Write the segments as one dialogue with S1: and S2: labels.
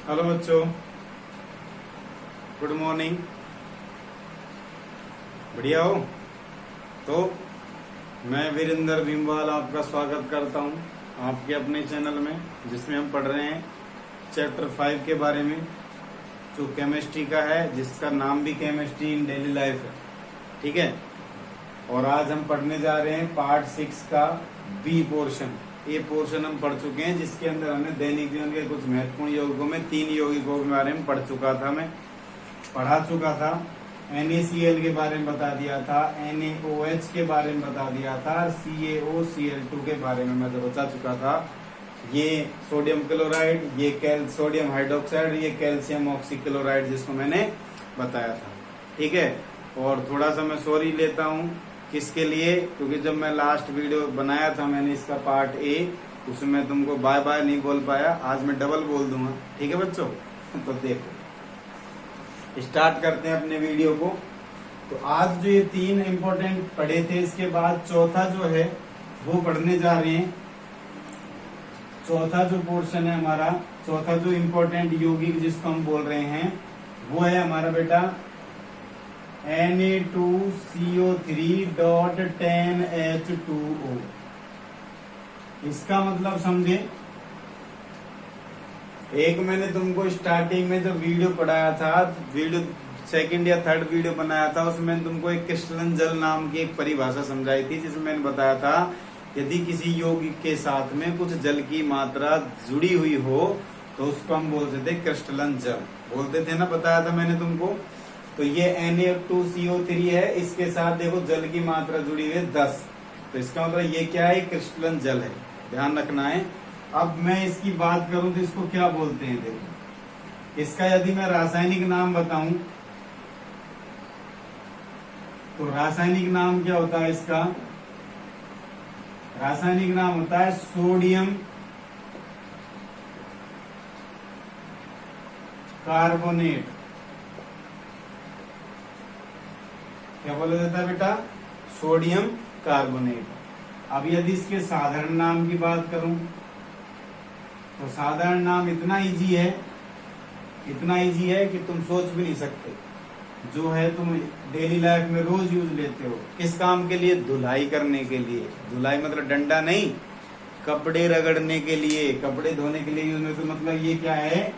S1: Hello बच्चों, good morning. बढ़िया हो? तो मैं वीरेंद्र भीमवाल आपका स्वागत करता हूं आपके अपने चैनल में, जिसमें हम पढ़ रहे हैं चैप्टर 5 के बारे में, जो केमिस्ट्री का है, जिसका नाम भी केमिस्ट्री इन डेली लाइफ है। ठीक है। और आज हम पढ़ने जा रहे हैं पार्ट 6 का बी पोर्शन। ये पोर्शन हम पढ़ चुके हैं, जिसके अंदर हमने दैनिक जीवन के कुछ महत्वपूर्ण यौगिकों में 3 यौगिकों के बारे में पढ़ चुका था। मैं पढ़ा चुका था, NaCl के बारे में बता दिया था, NaOH के बारे में बता दिया था, CaOCl2 के बारे में मैं बता चुका था। ये सोडियम क्लोराइड, ये सोडियम हाइड्रोक्साइड, ये कैल्शियम ऑक्सीक्लोराइड, जिसको मैंने बताया था। ठीक है। और थोड़ा सा मैं सॉरी लेता हूँ किसके लिए, क्योंकि जब मैं लास्ट वीडियो बनाया था मैंने इसका पार्ट ए, उसमें मैं तुमको बाय बाय नहीं बोल पाया। आज मैं डबल बोल दूंगा। ठीक है बच्चों? तो देखो, स्टार्ट करते हैं अपने वीडियो को। तो आज जो ये 3 इम्पोर्टेंट पढ़े थे, इसके बाद चौथा जो है वो पढ़ने जा रहे हैं। चौथा जो पोर्शन है हमारा, चौथा जो इम्पोर्टेंट यौगिक जिसको हम बोल रहे हैं, वो है हमारा बेटा Na2CO3.10H2O। इसका मतलब समझे, एक मैंने तुमको स्टार्टिंग में जो वीडियो पढ़ाया था, वीडियो सेकंड या थर्ड वीडियो बनाया था, उसमें तुमको एक क्रिस्टलन जल नाम की एक परिभाषा समझाई थी, जिसमें मैंने बताया था यदि किसी यौगिक के साथ में कुछ जल की मात्रा जुड़ी हुई हो तो उसको हम बोलते थे क्रिस्टलन जल, बोलते थे ना, बताया था मैंने तुमको। तो ये Na2CO3 है, इसके साथ देखो जल की मात्रा जुड़ी हुई है 10, तो इसका मतलब ये क्या है? क्रिस्टलन जल है, ध्यान रखना है। अब मैं इसकी बात करूं तो इसको क्या बोलते हैं, देखो इसका यदि मैं रासायनिक नाम बताऊं तो रासायनिक नाम क्या होता है इसका? रासायनिक नाम होता है सोडियम कार्बोनेट। क्या बोला जाता है बेटा? Sodium carbonate. अब यदि इसके साधारण नाम की बात करूं तो साधारण नाम इतना इजी है, इतना इजी है कि तुम सोच भी नहीं सकते। जो है तुम डेली लाइफ में रोज यूज लेते हो। किस काम के लिए? धुलाई करने के लिए। धुलाई मतलब डंडा नहीं, कपड़े रगड़ने के लिए, कपड़े धोने के लिए यूज में। तो मतलब ये क्या है?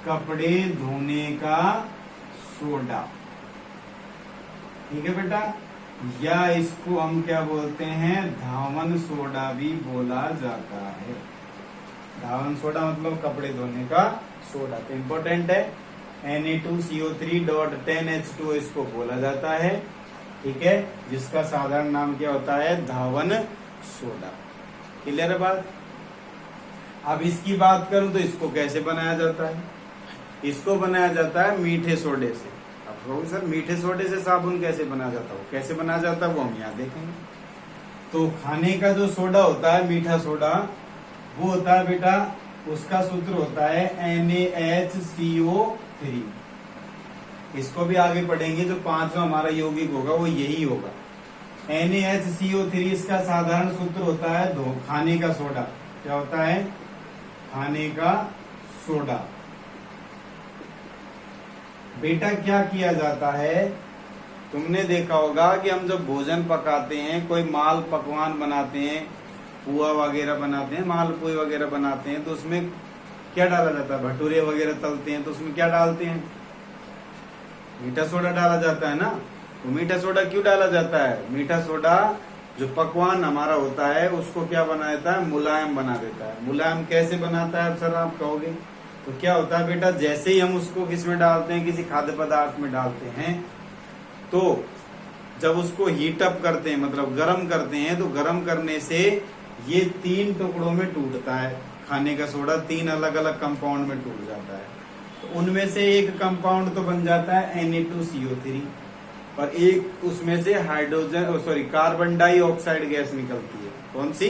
S1: कपड़े धोने का सोडा। ठीक है बेटा। या इसको हम क्या बोलते हैं? धावन सोडा भी बोला जाता है। धावन सोडा मतलब कपड़े धोने का सोडा। तो इम्पोर्टेंट है, Na2CO3.10H2O इसको बोला जाता है। ठीक है, जिसका साधारण नाम क्या होता है? धावन सोडा। क्लियर है बात? अब इसकी बात करूं तो इसको कैसे बनाया जाता है? इसको बनाया जाता है मीठे सोडे से। अब सर मीठे सोडे से साबुन कैसे बना जाता है? कैसे बनाया जाता है वो हम यहाँ देखेंगे। तो खाने का जो सोडा होता है, मीठा सोडा, वो होता है बेटा, उसका सूत्र होता है NaHCO3। इसको भी आगे पढ़ेंगे। जो 5वां हमारा यौगिक होगा वो यही होगा, NaHCO3। इसका साधारण सूत्र होता है खाने का सोडा। क्या होता है? खाने का सोडा। बेटा क्या किया जाता है, तुमने देखा होगा कि हम जब भोजन पकाते हैं, कोई माल पकवान बनाते हैं, पुआ वगैरह बनाते हैं, मालपुए वगैरह बनाते हैं, तो उसमें क्या डाला जाता है? भटूरे वगैरह तलते हैं तो उसमें क्या डालते हैं? मीठा सोडा डाला जाता है ना। तो मीठा सोडा क्यों डाला जाता है? मीठा सोडा जो पकवान हमारा होता है उसको क्या बना देता है? मुलायम बना देता है। मुलायम कैसे बनाता है सर आप कहोगे? तो क्या होता है बेटा, जैसे ही हम उसको किसमें डालते हैं? किसी खाद्य पदार्थ में डालते हैं, तो जब उसको हीट अप करते हैं, मतलब गर्म करते हैं, तो गर्म करने से ये 3 टुकड़ों में टूटता है। खाने का सोडा 3 अलग अलग कंपाउंड में टूट जाता है। तो उनमें से एक कंपाउंड तो बन जाता है Na2CO3, और एक उसमें से कार्बन डाइऑक्साइड गैस निकलती है। कौन सी?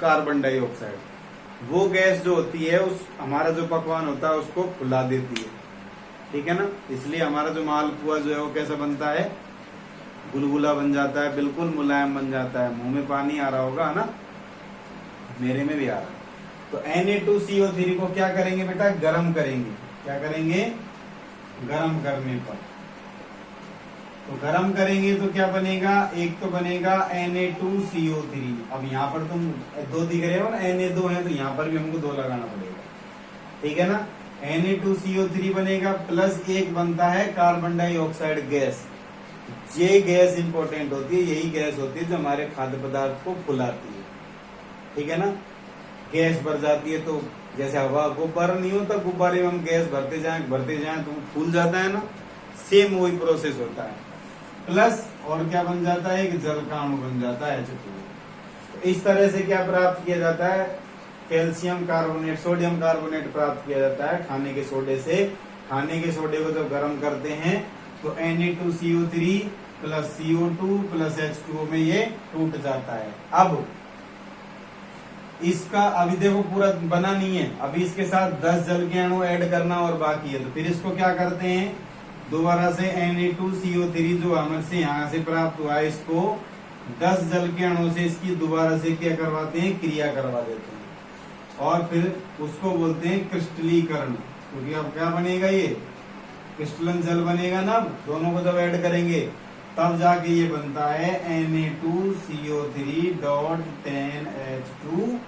S1: Carbon dioxide. वो गैस जो होती है, उस हमारा जो पकवान होता है उसको फुला देती है। ठीक है ना। इसलिए हमारा जो मालपुआ जो है वो कैसा बनता है? गुलगुला बन जाता है, बिल्कुल मुलायम बन जाता है। मुंह में पानी आ रहा होगा ना, मेरे में भी आ रहा है। तो Na2CO3 को क्या करेंगे बेटा, गर्म करेंगे। क्या करेंगे, गर्म करने पर। तो गर्म करेंगे तो क्या बनेगा, एक तो बनेगा Na2CO3। अब यहाँ पर तुम दो दिख रहे हो ना, Na2 है तो यहाँ पर भी हमको 2 लगाना पड़ेगा, ठीक है ना। Na2CO3 बनेगा, प्लस एक बनता है कार्बन डाइऑक्साइड गैस। ये गैस इंपॉर्टेंट होती है, यही गैस होती है जो हमारे खाद्य पदार्थ को फुलाती है, ठीक है ना। गैस भर जाती है तो जैसे हवा गुब्बारा नहीं होता, गुब्बारे में हम गैस भरते जाएं तो वो फूल जाता है ना, सेम वही प्रोसेस होता है। प्लस और क्या बन जाता है, एक जल का अणु बन जाता है H2O। तो इस तरह से क्या प्राप्त किया जाता है, कैल्शियम कार्बोनेट, सोडियम कार्बोनेट प्राप्त किया जाता है खाने के सोडे से। खाने के सोडे को जब गर्म करते हैं तो Na2CO3 plus CO2 plus H2O में ये टूट जाता है। अब इसका अभी देखो पूरा बना नहीं है, अभी इसके साथ 10 जल के अणु ऐड करना और बाकी है। तो फिर इसको क्या करते हैं, दोबारा से Na2CO3 जो हमसे यहाँ से प्राप्त हुआ है, इसको 10 जल के अणु से इसकी दोबारा से क्या करवाते हैं, क्रिया करवा देते हैं और फिर उसको बोलते हैं क्रिस्टलीकरण। क्योंकि अब क्या बनेगा, ये क्रिस्टलन जल बनेगा ना। दोनों को जब ऐड करेंगे तब जाके ये बनता है Na2CO3.10H2।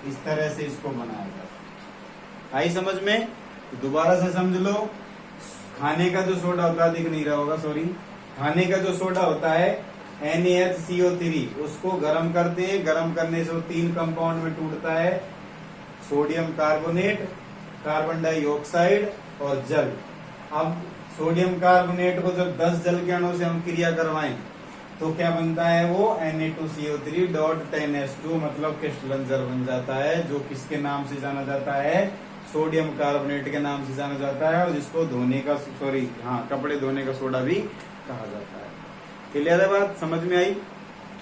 S1: इस तरह से इसको बनाया जाता है। आई समझ में, दोबारा से समझ लो। खाने का जो सोडा होता है, दिख नहीं रहा होगा, सॉरी, खाने का जो सोडा होता है NaHCO3, उसको गर्म करते हैं। गर्म करने से वो 3 कंपाउंड में टूटता है, सोडियम कार्बोनेट, कार्बन डाइऑक्साइड और जल। अब सोडियम कार्बोनेट को जब 10 जल के अणु से हम क्रिया करवाएं तो क्या बनता है, वो Na2CO3.10H2 मतलब क्रिस्टलन जल बन जाता है, जो किसके नाम से जाना जाता है, सोडियम कार्बोनेट के नाम से जाना जाता है, और जिसको धोने का, सॉरी हाँ, कपड़े धोने का सोडा भी कहा जाता है। क्लियर है बात, समझ में आई।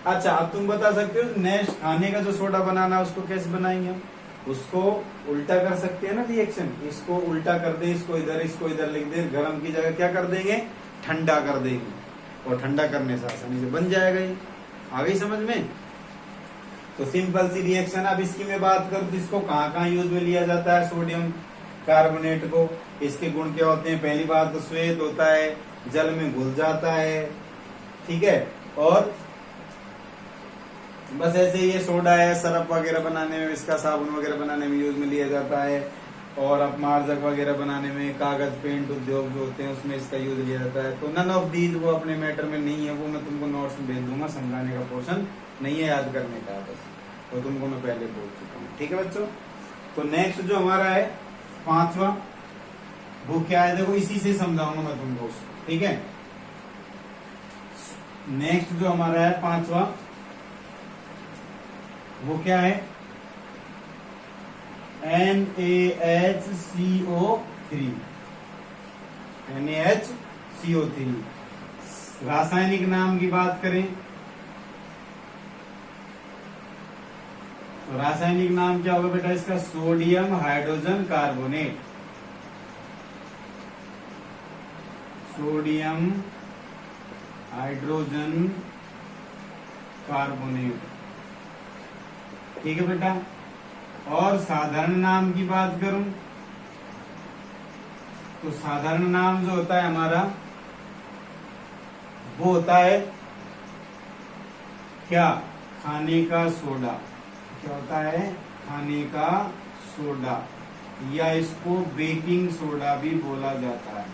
S1: अच्छा, अब तुम बता सकते हो नेक्स्ट खाने का जो सोडा बनाना उसको कैसे बनाएंगे हम। उसको उल्टा कर सकते हैं ना रिएक्शन, इसको उल्टा कर दे, इसको इधर लिख दे, गर्म की जगह क्या कर देंगे, ठंडा कर देंगे, और ठंडा करने से आसानी से बन जाएगा ये। आ गई समझ में। तो सिंपल सी रिएक्शन। अब इसकी मैं बात करूं तो इसको कहाँ कहाँ यूज में लिया जाता है, सोडियम कार्बोनेट को। इसके गुण क्या होते हैं, पहली बात तो श्वेत होता है, जल में घुल जाता है, ठीक है। और बस ऐसे ये सोडा है, सरफ वगैरह बनाने में, इसका साबुन वगैरह बनाने में यूज में लिया जाता है, और अपमार्जक वगैरह बनाने में, कागज पेंट उद्योग जो होते हैं उसमें इसका यूज लिया जाता है। तो नन ऑफ दीज वो अपने मैटर में नहीं है, वो मैं तुमको नोट्स में भेज दूंगा, समझाने का पोर्शन नहीं है, याद करने का बस, तो तुमको मैं पहले बोल चुका हूँ, ठीक है बच्चों। तो नेक्स्ट जो हमारा है 5वां, वो क्या है, देखो इसी से समझाऊंगा मैं तुमको उसको, ठीक है। नेक्स्ट जो हमारा है 5वां, वो क्या है, NaHCO3। NaHCO3 रासायनिक नाम की बात करें तो रासायनिक नाम क्या होगा बेटा इसका, sodium hydrogen carbonate. Sodium hydrogen carbonate, ठीक है बेटा। और साधारण नाम की बात करूं तो साधारण नाम जो होता है हमारा, वो होता है क्या, खाने का सोडा। क्या होता है, खाने का सोडा, या इसको बेकिंग सोडा भी बोला जाता है।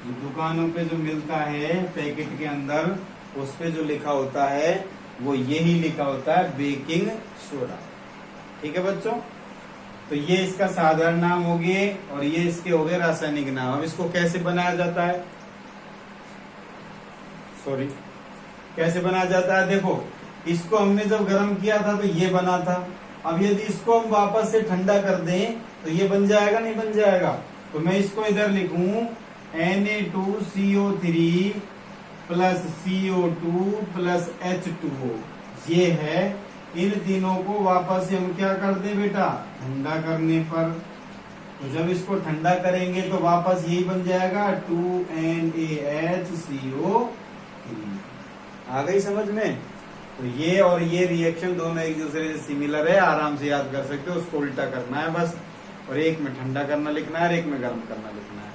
S1: जो दुकानों पे जो मिलता है पैकेट के अंदर, उस पे जो लिखा होता है वो यही लिखा होता है, बेकिंग सोडा, ठीक है बच्चों। तो ये इसका साधारण नाम हो गए, और ये इसके हो गए रासायनिक नाम। अब इसको कैसे बनाया जाता है, सॉरी कैसे बनाया जाता है, देखो इसको हमने जब गर्म किया था तो ये बना था। अब यदि इसको हम वापस से ठंडा कर दें तो ये बन जाएगा, नहीं बन जाएगा। तो मैं इसको इधर लिखूं Na2CO3 plus CO2 plus H2O, ये है। इन तीनों को वापस से हम क्या कर दे बेटा, ठंडा करने पर। तो जब इसको ठंडा करेंगे तो वापस यही बन जाएगा 2NaHCO3। आ गई समझ में। तो ये और ये रिएक्शन दोनों एक दूसरे से सिमिलर है, आराम से याद कर सकते हो। उसको उल्टा करना है बस, और एक में ठंडा करना लिखना है और एक में गर्म करना लिखना है।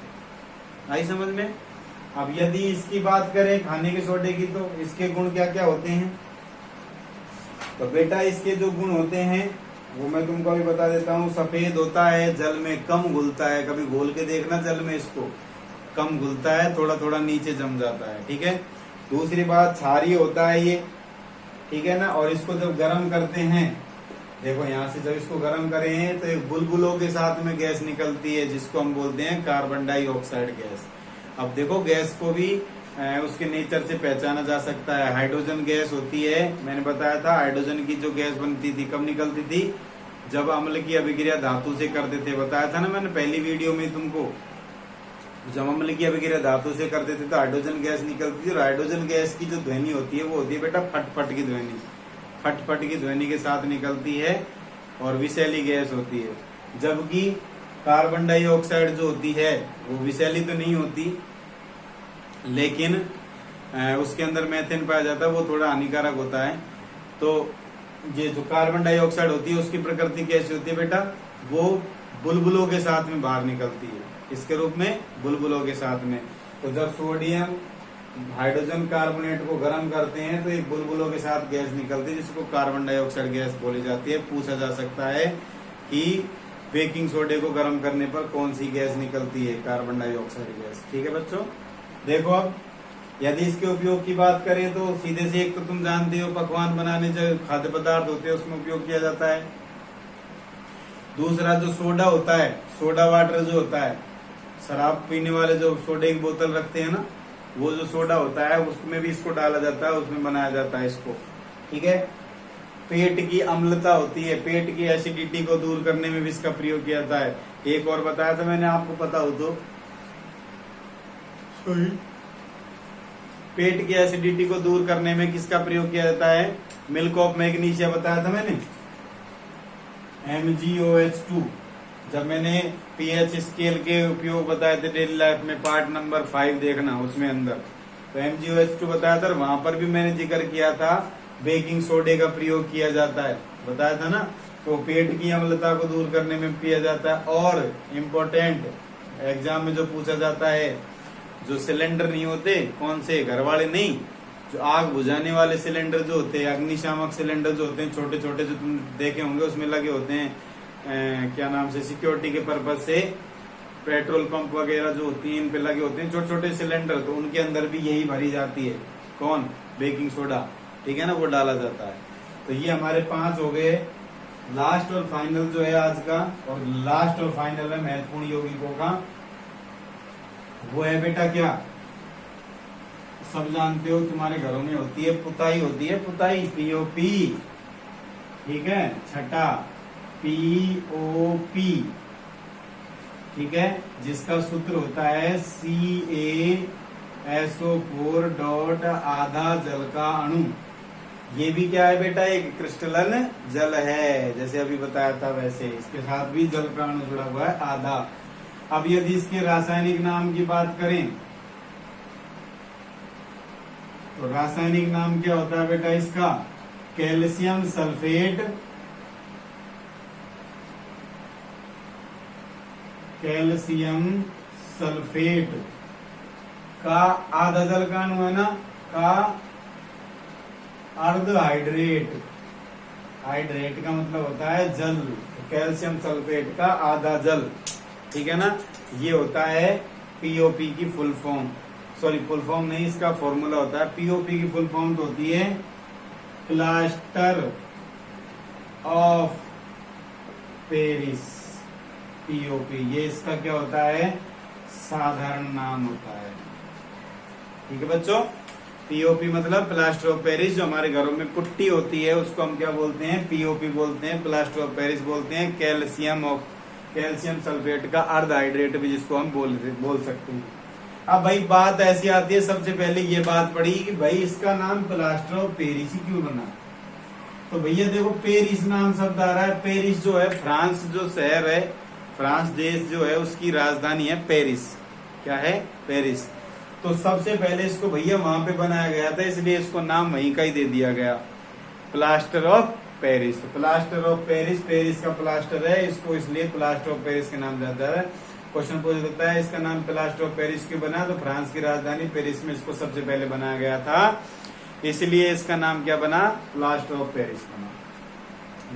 S1: आई समझ में? अब यदि इसकी बात करें खाने के सोडे की, तो इसके गुण क्या क्या होते हैं? तो बेटा इसके जो गुण होते हैं वो मैं तुमको अभी बता देता हूँ। सफेद होता है, जल में कम घुलता है, कभी घोल के देखना जल में, इसको कम घुलता है, थोड़ा थोड़ा नीचे जम जाता है, ठीक है। दूसरी बात, क्षारीय होता है ये, ठीक है ना। और इसको जब गर्म करते हैं, देखो यहाँ से जब इसको गर्म करें हैं तो एक बुलबुलों के साथ में गैस निकलती है जिसको हम बोलते हैं कार्बन डाइऑक्साइड गैस। अब देखो गैस को भी उसके नेचर से पहचाना जा सकता है। हाइड्रोजन गैस होती है, मैंने बताया था हाइड्रोजन की जो गैस बनती थी कब निकलती थी? जब अम्ल की अभिक्रिया धातु से करते थे, बताया था ना मैंने पहली वीडियो में तुमको। जब अम्ल की अभिक्रिया धातु से करते थे तो हाइड्रोजन गैस निकलती थी, और हाइड्रोजन गैस की जो ध्वनि होती है वो होती है बेटा फटफट की ध्वनि। फटफट की ध्वनि के साथ निकलती है और विषैली गैस होती है। जबकि कार्बन डाइऑक्साइड जो होती है वो विषैली तो नहीं होती, लेकिन उसके अंदर मेथेन पाया जाता है, वो थोड़ा हानिकारक होता है। तो ये जो कार्बन डाइऑक्साइड होती है उसकी प्रकृति कैसी होती है बेटा? वो बुलबुलों के साथ में बाहर निकलती है, इसके रूप में बुलबुलों के साथ में। तो जब सोडियम हाइड्रोजन कार्बोनेट को गर्म करते हैं तो एक बुलबुलों के साथ गैस निकलती है जिसको कार्बन डाइऑक्साइड गैस बोली जाती है। पूछा जा सकता है कि बेकिंग सोडे को गर्म करने पर कौन सी गैस निकलती है? कार्बन डाइऑक्साइड गैस, ठीक है बच्चों। देखो अब यदि इसके उपयोग की बात करें तो सीधे से एक तो तुम जानते हो पकवान बनाने जो खाद्य पदार्थ होते हैं उसमें उपयोग किया जाता है। दूसरा जो सोडा होता है, सोडा वाटर जो होता है, शराब पीने वाले जो सोडे की बोतल रखते हैं ना, वो जो सोडा होता है उसमें भी इसको डाला जाता है, उसमें बनाया जाता है इसको, ठीक है। पेट की अम्लता होती है, पेट की एसिडिटी को दूर करने में भी इसका प्रयोग किया जाता है। एक और बताया था मैंने, आपको पता हो तो, पेट की एसिडिटी को दूर करने में किसका प्रयोग किया जाता है? मिल्क ऑफ मैग्नीशिया बताया था मैंने, MgOH2। जब मैंने पीएच स्केल के उपयोग बताए थे डेली लाइफ में, पार्ट नंबर 5 देखना उसमें अंदर, तो MgOH2 बताया था। वहां पर भी मैंने जिक्र किया था बेकिंग सोडे का प्रयोग किया जाता है, बताया था ना। तो पेट की अम्लता को दूर करने में किया जाता है। और इम्पोर्टेंट एग्जाम में जो पूछा जाता है, जो सिलेंडर नहीं होते, कौन से, घर वाले नहीं, जो आग बुझाने वाले सिलेंडर जो होते हैं, अग्निशामक सिलेंडर जो होते हैं, छोटे छोटे जो तुम देखे होंगे उसमें लगे होते हैं, क्या नाम से, सिक्योरिटी के पर्पज से, पेट्रोल पंप वगैरह जो होती है इन पे लगे होते हैं छोटे छोटे सिलेंडर, तो उनके अंदर भी यही भरी जाती है, कौन, बेकिंग सोडा, ठीक है ना, वो डाला जाता है। तो ये हमारे 5 हो गए। लास्ट और फाइनल जो है आज का, और लास्ट और फाइनल है महत्वपूर्ण यौगिकों का, वो है बेटा क्या, सब जानते हो तुम्हारे घरों में होती है पुताई, होती है पुताई, POP, ठीक है, छठा POP, ठीक है, जिसका सूत्र होता है CaSO4 डॉट आधा जल का अणु। ये भी क्या है बेटा? एक क्रिस्टलन जल है, जैसे अभी बताया था वैसे इसके साथ भी जल का अणु जुड़ा हुआ है, आधा। अब यदि इसके रासायनिक नाम की बात करें तो रासायनिक नाम क्या होता है बेटा इसका? कैल्शियम सल्फेट, कैल्शियम सल्फेट का आधा जल का अणु है ना, का अर्ध हाइड्रेट, हाइड्रेट का मतलब होता है जल, तो कैल्शियम सल्फेट का आधा जल, ठीक है ना। ये होता है POP की full form, sorry full form नहीं, इसका फॉर्मूला होता है। POP की फुल फॉर्म तो होती है प्लास्टर ऑफ पेरिस, POP, ये इसका क्या होता है? साधारण नाम होता है, ठीक है बच्चों। POP मतलब प्लास्टर ऑफ पेरिस, जो हमारे घरों में पुट्टी होती है उसको हम क्या बोलते हैं? POP बोलते हैं, प्लास्टर ऑफ पेरिस बोलते हैं, कैल्शियम सल्फेट का अर्ध हाइड्रेट भी जिसको हम बोल सकते हैं। अब भाई बात ऐसी आती है, सबसे पहले ये बात पड़ी कि भाई इसका नाम प्लास्टर ऑफ पेरिस ही क्यों बना? तो भैया देखो पेरिस नाम शब्द आ रहा है, पेरिस जो है फ्रांस जो शहर है, फ्रांस देश जो है उसकी राजधानी है पेरिस, क्या है? पेरिस। तो सबसे पहले इसको भैया वहां पे बनाया गया था, इसलिए इसको नाम वहीं का ही दे दिया गया, plaster of Paris. Plaster of Paris, Paris का प्लास्टर है, इसको इसलिए प्लास्टर ऑफ पेरिस के नाम जाता है। क्वेश्चन पूछ देता है इसका नाम प्लास्टर ऑफ पेरिस क्यों बना, तो फ्रांस की राजधानी पेरिस में इसको सबसे पहले बनाया गया था, इसलिए इसका नाम क्या बना, प्लास्टर ऑफ पेरिस बना।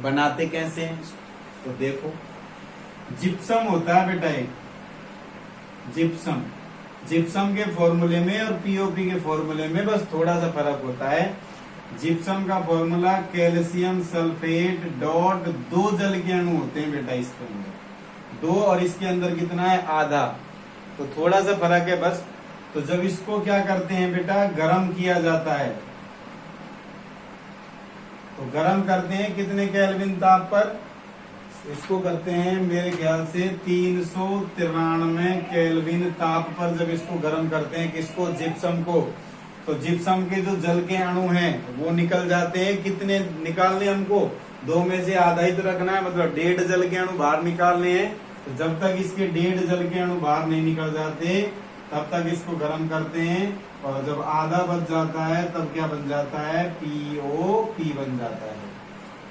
S1: बनाते कैसे हैं तो देखो, जिप्सम होता है बेटा एक, जिप्सम, जिप्सम के फॉर्मूले में और पीओपी के फॉर्मूले में बस थोड़ा सा फर्क होता है। जिप्सम का फॉर्मूला कैल्शियम सल्फेट डॉट, 2 जल के अणु होते हैं बेटा इसके अंदर, 2 और इसके अंदर कितना है, आधा, तो थोड़ा सा फर्क है बस। तो जब इसको क्या करते हैं बेटा, गर्म किया जाता है, तो गर्म करते हैं कितने केल्विन ताप पर, इसको करते हैं मेरे ख्याल से 393 केल्विन ताप पर जब इसको गर्म करते हैं, किसको, जिप्सम को, तो जिप्सम के जो जल के अणु हैं वो निकल जाते हैं, कितने निकालने हमको, 2 में से आधा ही तो रखना है, मतलब 1.5 जल के अणु बाहर निकालने हैं। तो जब तक इसके 1.5 जल के अणु बाहर नहीं निकल जाते तब तक इसको गर्म करते हैं, और जब आधा बच जाता है तब क्या बन जाता है, पीओपी बन जाता है,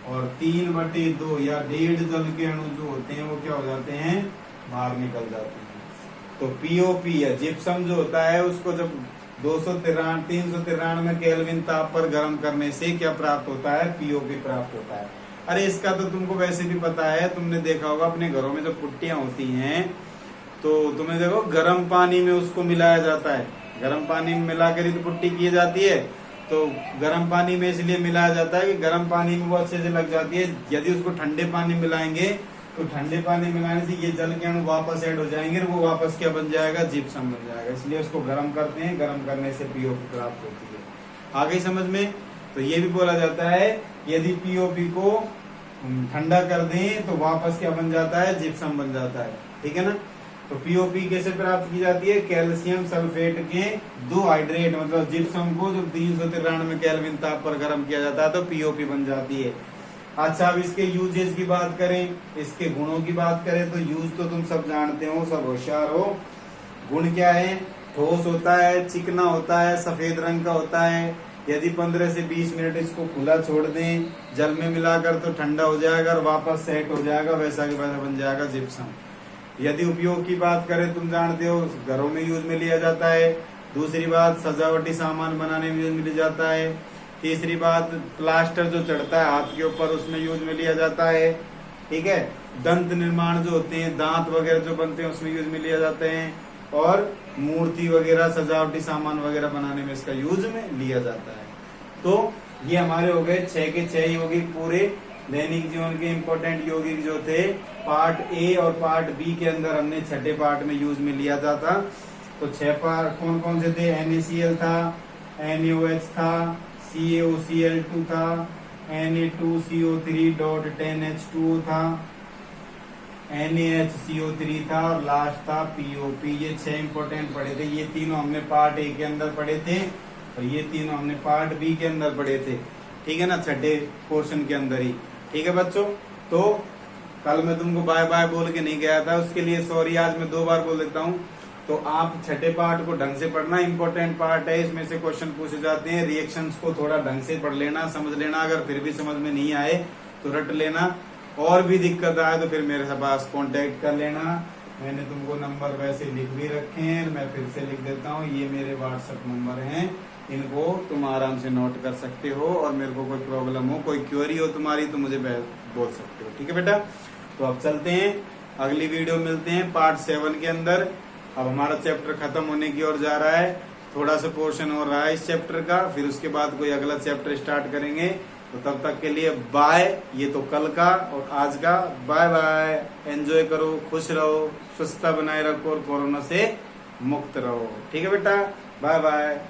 S1: और 3/2 या 1.5 जल के अणु जो होते हैं वो क्या हो जाते हैं, बाहर निकल जाते हैं। तो पीओपी या जिप्सम जो होता है उसको जब 393 केल्विन ताप पर गर्म करने से क्या प्राप्त होता है, पीओपी प्राप्त होता है। अरे इसका तो तुमको वैसे भी पता है, तुमने देखा होगा अपने घरों में जब पुट्टियां होती हैं तो तुम्हें देखो गर्म पानी में उसको मिलाया जाता है, गर्म पानी में मिलाकर ही तो पुट्टी की जाती है। तो गर्म पानी में इसलिए मिलाया जाता है कि गर्म पानी में वो अच्छे से लग जाती है। यदि उसको ठंडे पानी मिलाएंगे तो ठंडे पानी मिलाने से ये जल के अणु वापस ऐड हो जाएंगे, वो वापस क्या बन जाएगा, जिप्सम बन जाएगा। इसलिए उसको गर्म करते हैं, गर्म करने से पीओपी प्राप्त होती है। आ गई समझ में। तो ये भी बोला जाता है यदि पीओपी को ठंडा कर दें तो वापस क्या बन जाता है, जिप्सम बन जाता है, ठीक है ना। तो पीओपी कैसे प्राप्त की जाती है, कैल्शियम सल्फेट के 2 हाइड्रेट, मतलब जिप्सम को जब 393 केल्विन ताप पर गर्म किया जाता है तो पीओपी बन जाती है। अच्छा, अब इसके यूजेस की बात करें, इसके गुणों की बात करें तो यूज तो तुम सब जानते हो, सब होशियार हो। गुण क्या है, ठोस होता है, चिकना होता है, सफेद रंग का होता है। यदि 15 से 20 मिनट इसको खुला छोड़ दें जल में मिलाकर तो ठंडा हो जाएगा और वापस सेट हो जाएगा, वैसा के वैसा बन जाएगा जिप्सम। यदि उपयोग की बात करें, तुम जानते हो घरों में यूज में लिया जाता है। दूसरी बात, सजावटी सामान बनाने में यूज में लिया जाता है। तीसरी बात, प्लास्टर जो चढ़ता है हाथ के ऊपर उसमें यूज में लिया जाता है, ठीक है। दंत निर्माण जो होते हैं, दांत वगैरह जो बनते हैं उसमें यूज में लिया जाते हैं, और मूर्ति वगैरह सजावटी सामान वगैरह बनाने में इसका यूज में लिया जाता है। तो ये हमारे हो गए 6 के 6 यौगिक, पूरे दैनिक जीवन के इम्पोर्टेंट यौगिक जो थे पार्ट ए और पार्ट बी के अंदर हमने छठे पार्ट में यूज में लिया जाता। तो 6 पार्ट कौन कौन से थे, NaCl था, NaOH था, CaOCl2 था, Na2CO3.10H2O था, NaHCO3 था, और लास्ट था POP। ये 6 इंपोर्टेंट पढ़े थे। ये तीनों हमने पार्ट ए के अंदर पढ़े थे और ये तीनों हमने पार्ट बी के अंदर पढ़े थे, ठीक है ना, छठे पोर्शन के अंदर ही, ठीक है बच्चों। तो कल मैं तुमको बाय बाय बोल के नहीं गया था, उसके लिए सॉरी, आज मैं 2 बार बोल देता हूँ। तो आप छठे पार्ट को ढंग से पढ़ना, इंपॉर्टेंट पार्ट है, इसमें से क्वेश्चन पूछे जाते हैं। रिएक्शंस को थोड़ा ढंग से पढ़ लेना, समझ लेना, अगर फिर भी समझ में नहीं आए तो रट लेना, और भी दिक्कत आए तो फिर मेरे पास कांटेक्ट कर लेना। मैंने तुमको नंबर वैसे लिख भी रखे हैं, मैं फिर से लिख देता हूँ, ये मेरे व्हाट्सएप नंबर हैं, इनको तुम आराम से नोट कर सकते हो, और मेरे को कोई प्रॉब्लम हो, कोई क्वेरी हो तुम्हारी तो मुझे बोल सकते हो, ठीक है बेटा। तो अब चलते हैं, अगली वीडियो मिलते हैं पार्ट 7 के अंदर। अब हमारा चैप्टर खत्म होने की ओर जा रहा है, थोड़ा सा पोर्शन हो रहा है इस चैप्टर का, फिर उसके बाद कोई अगला चैप्टर स्टार्ट करेंगे। तो तब तक के लिए बाय। ये तो कल का और आज का बाय बाय। एंजॉय करो, खुश रहो, स्वच्छता बनाए रखो और कोरोना से मुक्त रहो, ठीक है बेटा। Bye bye.